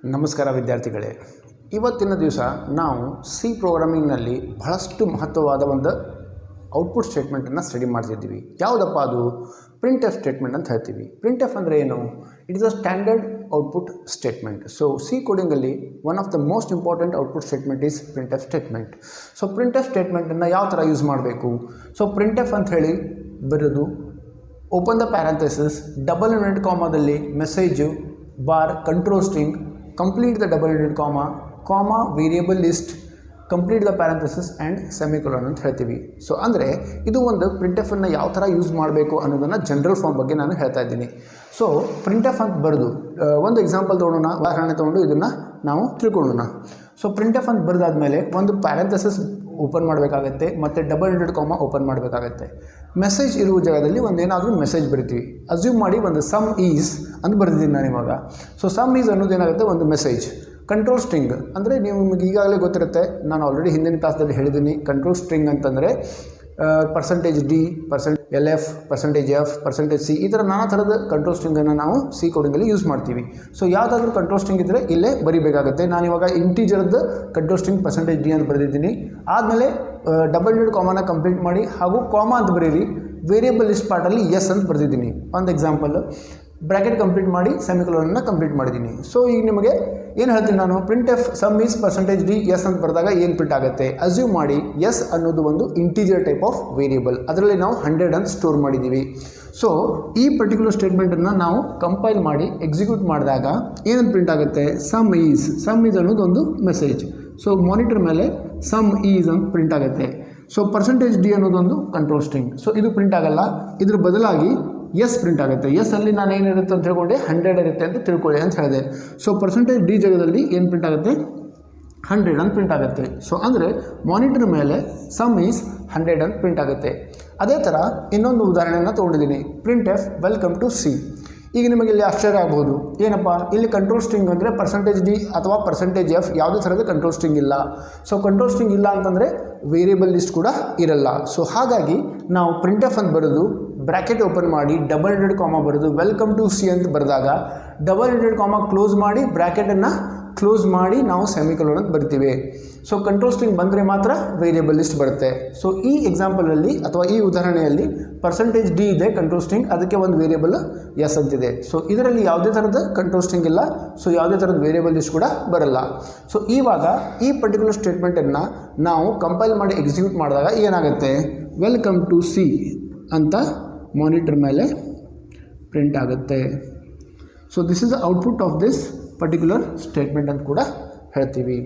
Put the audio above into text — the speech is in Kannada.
ನಮಸ್ಕಾರ ವಿದ್ಯಾರ್ಥಿಗಳೇ, ಇವತ್ತಿನ ದಿವಸ ನಾವು ಸಿ ಪ್ರೋಗ್ರಾಮಿಂಗ್ನಲ್ಲಿ ಬಹಳಷ್ಟು ಮಹತ್ವವಾದ ಒಂದು ಔಟ್ಪುಟ್ ಸ್ಟೇಟ್ಮೆಂಟನ್ನು ಸ್ಟಡಿ ಮಾಡ್ತಿದ್ದೀವಿ. ಯಾವುದಪ್ಪ ಅದು? ಪ್ರಿಂಟ್ ಎಫ್ ಸ್ಟೇಟ್ಮೆಂಟ್ ಅಂತ ಹೇಳ್ತೀವಿ. ಪ್ರಿಂಟ್ ಎಫ್ ಅಂದರೆ ಏನು? It is a standard output statement. So C ಕೋಡಿಂಗಲ್ಲಿ one of the most important output statement is printf statement. So printf ಸ್ಟೇಟ್ಮೆಂಟನ್ನು ಯಾವ ಥರ ಯೂಸ್ ಮಾಡಬೇಕು? ಸೊ ಪ್ರಿಂಟ್ ಎಫ್ ಅಂತ ಹೇಳಿ ಬರೋದು, open the parenthesis, double inverted ಕಾಮಾದಲ್ಲಿ message bar control string, complete the double inverted comma variable list, complete the parenthesis and semicolon ಅಂತ ಹೇಳ್ತೀವಿ. ಸೊ ಅಂದರೆ ಇದು ಒಂದು ಪ್ರಿಂಟ್ ಎಫನ್ನು ಯಾವ ಥರ ಯೂಸ್ ಮಾಡಬೇಕು ಅನ್ನೋದನ್ನು ಜನರಲ್ ಫಾರ್ಮ್ ಬಗ್ಗೆ ನಾನು ಹೇಳ್ತಾ ಇದ್ದೀನಿ. ಸೊ ಪ್ರಿಂಟ್ ಎಫ್ ಅಂತ ಬರೆದು ಒಂದು ಎಕ್ಸಾಂಪಲ್ ತೊಗೊಳೋಣ, ಉದಾಹರಣೆ ತೊಗೊಂಡು ಇದನ್ನು ನಾವು ತಿಳ್ಕೊಳ್ಳೋಣ. ಸೊ ಪ್ರಿಂಟ್ ಎಫ್ ಅಂತ ಬರೆದಾದ್ಮೇಲೆ ಒಂದು ಪ್ಯಾರಂಥೆಸಿಸ್ ಓಪನ್ ಮಾಡಬೇಕಾಗತ್ತೆ ಮತ್ತು ಡಬಲ್ ಇಂಟೆಡ್ ಕಾಮ ಓಪನ್ ಮಾಡಬೇಕಾಗತ್ತೆ. ಮೆಸೇಜ್ ಇರುವ ಜಾಗದಲ್ಲಿ ಒಂದೇನಾದರೂ ಮೆಸೇಜ್ ಬರಿತೀವಿ. ಅಸ್ಯೂಮ್ ಮಾಡಿ ಒಂದು ಸಮ್ ಈಸ್ ಅಂತ ಬರೆದಿದ್ದೀನಿ ನಾನು ಇವಾಗ. ಸೊ ಸಮ್ ಈಸ್ ಅನ್ನೋದೇನಾಗುತ್ತೆ, ಒಂದು ಮೆಸೇಜ್. ಕಂಟ್ರೋಲ್ ಸ್ಟ್ರಿಂಗ್ ಅಂದರೆ ನಿಮಗೆ ಈಗಾಗಲೇ ಗೊತ್ತಿರುತ್ತೆ, ನಾನು ಆಲ್ರೆಡಿ ಹಿಂದಿನ ಕ್ಲಾಸ್ದಲ್ಲಿ ಹೇಳಿದ್ದೀನಿ. ಕಂಟ್ರೋಲ್ ಸ್ಟ್ರಿಂಗ್ ಅಂತಂದರೆ %d, %lf, %f, %c ಈ ಥರ ನಾನಾ ಥರದ ಕಂಟ್ರೋಲ್ ಸ್ಟ್ರಿಂಗನ್ನು ನಾವು ಸಿ ಕೋಡಿಂಗಲ್ಲಿ ಯೂಸ್ ಮಾಡ್ತೀವಿ. ಸೊ ಯಾವುದಾದ್ರೂ ಕಂಟ್ರೋಲ್ ಸ್ಟ್ರಿಂಗ್ ಇದ್ದರೆ ಇಲ್ಲೇ ಬರಿಬೇಕಾಗುತ್ತೆ. ನಾನಿವಾಗ ಇಂಟೀಜರ್ದು ಕಂಟ್ರೋಲ್ ಸ್ಟ್ರಿಂಗ್ %d ಅಂತ ಬರೆದಿದ್ದೀನಿ. ಆದಮೇಲೆ ಡಬಲ್ ಇಂಟೆಡ್ ಕಾಮನ ಕಂಪ್ಲೀಟ್ ಮಾಡಿ ಹಾಗೂ ಕಾಮ ಅಂತ ಬರೀರಿ. ವೇರಿಯಬಲ್ ಲಿಸ್ಟ್ ಪಾರ್ಟಲ್ಲಿ ಎಸ್ ಅಂತ ಬರೆದಿದ್ದೀನಿ. ಒಂದು ಎಕ್ಸಾಂಪಲ್, ಬ್ರ್ಯಾಕೆಟ್ ಕಂಪ್ಲೀಟ್ ಮಾಡಿ ಸೆಮಿಕೊಲನನ್ನು ಕಂಪ್ಲೀಟ್ ಮಾಡಿದ್ದೀನಿ. ಸೊ ಈಗ ನಿಮಗೆ ಏನು ಹೇಳ್ತೀನಿ ನಾನು, print f sum is %d S ಅಂತ ಬರೆದಾಗ ಏನು ಪ್ರಿಂಟ್ ಆಗುತ್ತೆ? ಅಸ್ಯೂಮ್ ಮಾಡಿ ಎಸ್ ಅನ್ನೋದು ಒಂದು ಇಂಟೀಜರ್ ಟೈಪ್ ಆಫ್ ವೇರಿಯಬಲ್, ಅದರಲ್ಲಿ ನಾವು 100 ಅಂತ ಸ್ಟೋರ್ ಮಾಡಿದ್ದೀವಿ. ಸೊ ಈ ಪರ್ಟಿಕ್ಯುಲರ್ ಸ್ಟೇಟ್ಮೆಂಟನ್ನು ನಾವು ಕಂಪೈಲ್ ಮಾಡಿ ಎಕ್ಸಿಕ್ಯೂಟ್ ಮಾಡಿದಾಗ ಏನಂತ ಪ್ರಿಂಟ್ ಆಗುತ್ತೆ? ಸಮ್ ಈಸ್ ಅನ್ನೋದು ಒಂದು ಮೆಸೇಜ್. ಸೊ ಮಾನಿಟರ್ ಮೇಲೆ ಸಮ್ ಈಸ್ ಅಂತ ಪ್ರಿಂಟ್ ಆಗುತ್ತೆ. ಸೊ %d ಅನ್ನೋದೊಂದು ಕಂಟ್ರೋಲ್ ಸ್ಟ್ರಿಂಗ್. ಸೊ ಇದು ಪ್ರಿಂಟ್ ಆಗಲ್ಲ, ಇದ್ರ ಬದಲಾಗಿ ಎಸ್ ಪ್ರಿಂಟ್ ಆಗುತ್ತೆ. ಎಸ್ ಅಲ್ಲಿ ನಾನು ಏನಿರುತ್ತೆ ಅಂತ ತಿಳ್ಕೊಂಡೆ, 100 ಇರುತ್ತೆ ಅಂತ ತಿಳ್ಕೊಳ್ಳಿ ಅಂತ ಹೇಳಿದೆ. ಸೊ %d ಜಾಗದಲ್ಲಿ ಏನು ಪ್ರಿಂಟ್ ಆಗುತ್ತೆ? 100 ಅಂತ ಪ್ರಿಂಟ್ ಆಗುತ್ತೆ. ಸೊ ಅಂದರೆ ಮಾನಿಟರ್ ಮೇಲೆ ಸಮ್ ಈಸ್ 100 ಅಂತ ಪ್ರಿಂಟ್ ಆಗುತ್ತೆ. ಅದೇ ಥರ ಇನ್ನೊಂದು ಉದಾಹರಣೆಯನ್ನು ತೊಗೊಂಡಿದ್ದೀನಿ, print f welcome to C. ಈಗ ನಿಮಗೆ ಇಲ್ಲಿ ಆಶ್ಚರ್ಯ ಆಗ್ಬೋದು, ಏನಪ್ಪ ಇಲ್ಲಿ ಕಂಟ್ರೋಲ್ ಸ್ಟ್ರಿಂಗ್ ಅಂದರೆ %d ಅಥವಾ %f ಯಾವುದೇ ಥರದ ಕಂಟ್ರೋಲ್ ಸ್ಟ್ರಿಂಗ್ ಇಲ್ಲ. ಸೊ ಕಂಟ್ರೋಲ್ ಸ್ಟ್ರಿಂಗ್ ಇಲ್ಲ ಅಂತಂದರೆ ವೇರಿಯಬಲ್ ಲಿಸ್ಟ್ ಕೂಡ ಇರಲ್ಲ. ಸೊ ಹಾಗಾಗಿ ನಾವು ಪ್ರಿಂಟ್ ಎಫ್ ಅಂತ ಬರೆದು ಬ್ರ್ಯಾಕೆಟ್ ಓಪನ್ ಮಾಡಿ ಡಬಲ್ ಇಂಟೆಡ್ ಕಾಮ ಬರೆದು ವೆಲ್ಕಮ್ ಟು ಸಿ ಅಂತ ಬರೆದಾಗ ಡಬಲ್ ಇಂಟೆಡ್ ಕಾಮ ಕ್ಲೋಸ್ ಮಾಡಿ ಬ್ರ್ಯಾಕೆಟನ್ನು ಕ್ಲೋಸ್ ಮಾಡಿ ನಾವು ಸೆಮಿಕೊಲನ್ ಅಂತ ಬರ್ತೀವಿ. ಸೊ ಕಂಟ್ರೋಲ್ ಸ್ಟ್ರಿಂಗ್ ಬಂದರೆ ಮಾತ್ರ ವೇರಿಯಬಲ್ ಲಿಸ್ಟ್ ಬರುತ್ತೆ. ಸೊ ಈ ಎಕ್ಸಾಂಪಲಲ್ಲಿ ಅಥವಾ ಈ ಉದಾಹರಣೆಯಲ್ಲಿ %d ಇದೆ ಕಂಟ್ರೋಲ್ ಸ್ಟ್ರಿಂಗ್, ಅದಕ್ಕೆ ಒಂದು ವೇರಿಯಬಲ್ ಎಸ್ ಅಂತಿದೆ. ಸೊ ಇದರಲ್ಲಿ ಯಾವುದೇ ಥರದ ಕಂಟ್ರೋಲ್ ಸ್ಟ್ರಿಂಗ್ ಇಲ್ಲ. ಸೊ ಯಾವುದೇ ಥರದ ವೇರಿಯಬಲ್ ಲಿಸ್ಟ್ ಕೂಡ ಬರಲ್ಲ. ಸೊ ಇವಾಗ ಈ ಪರ್ಟಿಕ್ಯುಲರ್ ಸ್ಟೇಟ್ಮೆಂಟನ್ನು ನಾವು ಕಂಪೈಲ್ ಮಾಡಿ ಎಕ್ಸಿಕ್ಯೂಟ್ ಮಾಡಿದಾಗ ಏನಾಗುತ್ತೆ? ವೆಲ್ಕಮ್ ಟು ಸಿ ಅಂತ ಮಾನಿಟರ್ ಮೇಲೆ ಪ್ರಿಂಟ್ ಆಗುತ್ತೆ. So this is the output of this particular statement ಅಂತ ಕೂಡ ಹೇಳ್ತೀವಿ.